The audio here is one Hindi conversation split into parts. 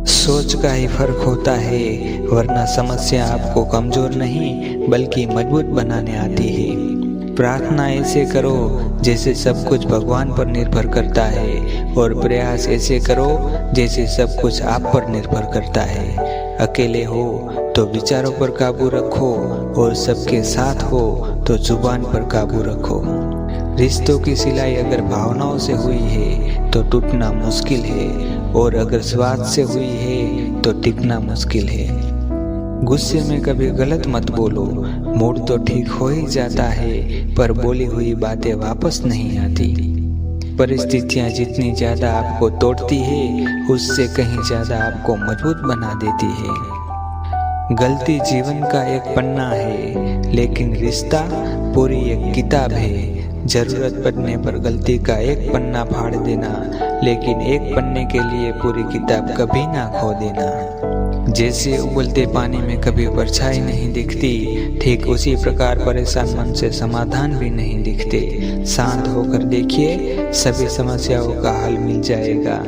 सोच का ही फर्क होता है, वरना समस्या आपको कमजोर नहीं बल्कि मजबूत बनाने आती है। प्रार्थना ऐसे करो जैसे सब कुछ भगवान पर निर्भर करता है, और प्रयास ऐसे करो जैसे सब कुछ आप पर निर्भर करता है। अकेले हो तो विचारों पर काबू रखो, और सबके साथ हो तो जुबान पर काबू रखो। रिश्तों की सिलाई अगर भावनाओं से हुई है तो टूटना मुश्किल है, और अगर स्वाद से हुई है तो टिकना मुश्किल है। गुस्से में कभी गलत मत बोलो, मूड तो ठीक हो ही जाता है, पर बोली हुई बातें वापस नहीं आती। परिस्थितियां जितनी ज्यादा आपको तोड़ती है, उससे कहीं ज्यादा आपको मजबूत बना देती है। गलती जीवन का एक पन्ना है, लेकिन रिश्ता पूरी एक किताब है। जरूरत पड़ने पर गलती का एक पन्ना फाड़ देना, लेकिन एक पन्ने के लिए पूरी किताब कभी ना खो देना। जैसे उबलते पानी में कभी परछाई नहीं दिखती, ठीक उसी प्रकार परेशान मन से समाधान भी नहीं दिखते। शांत होकर देखिए, सभी समस्याओं का हल मिल जाएगा।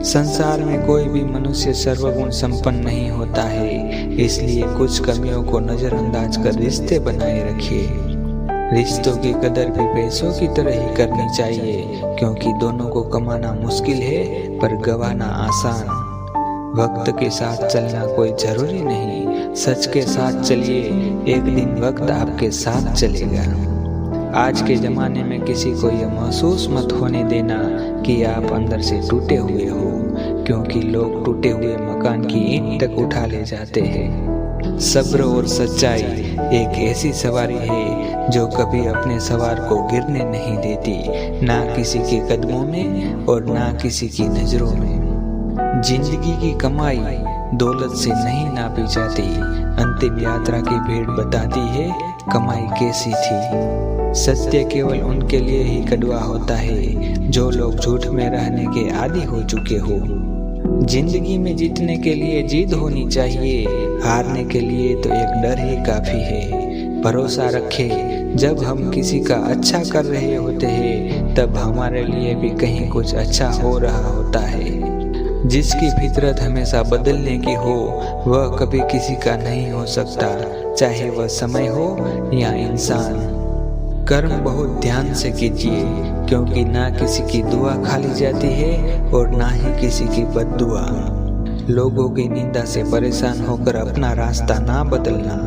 संसार में कोई भी मनुष्य सर्वगुण संपन्न नहीं होता है, इसलिए कुछ कमियों को नजरअंदाज कर रिश्ते बनाए रखिए। रिश्तों की कदर भी पैसों की तरह ही करनी चाहिए, क्योंकि दोनों को कमाना मुश्किल है पर गंवाना आसान। वक्त के साथ चलना कोई जरूरी नहीं, सच के साथ चलिए, एक दिन वक्त आपके साथ चलेगा। आज के जमाने में किसी को यह महसूस मत होने देना कि आप अंदर से टूटे हुए हो, क्योंकि लोग टूटे हुए मकान की ईंट तक उठा ले जाते हैं। सब्र और सच्चाई एक ऐसी सवारी है जो कभी अपने सवार को गिरने नहीं देती, ना किसी के कदमों में और ना किसी की नजरों में। जिंदगी की कमाई दौलत से नहीं नापी जाती, अंतिम यात्रा की भीड़ बताती है कमाई कैसी थी। सत्य केवल उनके लिए ही कड़वा होता है जो लोग झूठ में रहने के आदी हो चुके हो। जिंदगी में जीतने के लिए जीत होनी चाहिए, हारने के लिए तो एक डर ही काफी है। भरोसा रखें, जब हम किसी का अच्छा कर रहे होते हैं तब हमारे लिए भी कहीं कुछ अच्छा हो रहा होता है। जिसकी फितरत हमेशा बदलने की हो, वह कभी किसी का नहीं हो सकता, चाहे वह समय हो या इंसान। कर्म बहुत ध्यान से कीजिए, क्योंकि ना किसी की दुआ खाली जाती है और ना ही किसी की बद्दुआ। लोगों की निंदा से परेशान होकर अपना रास्ता ना बदलना,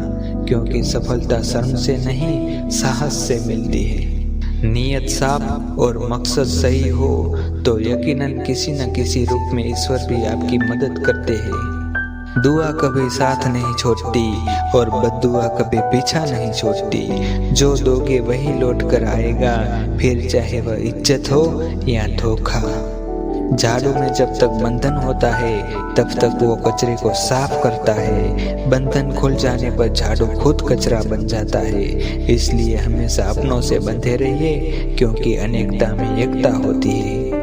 क्योंकि सफलता शर्म से नहीं साहस से मिलती है। नीयत साफ और मकसद सही हो तो यकीनन किसी न किसी रूप में ईश्वर भी आपकी मदद करते हैं। दुआ कभी साथ नहीं छोड़ती और बद्दुआ कभी पीछा नहीं छोड़ती। जो दोगे वही लौट कर आएगा, फिर चाहे वह इज्जत हो या धोखा। झाड़ू में जब तक बंधन होता है तब तक वो कचरे को साफ करता है, बंधन खुल जाने पर झाड़ू खुद कचरा बन जाता है। इसलिए हमेशा अपनों से बंधे रहिए, क्योंकि अनेकता में एकता होती है।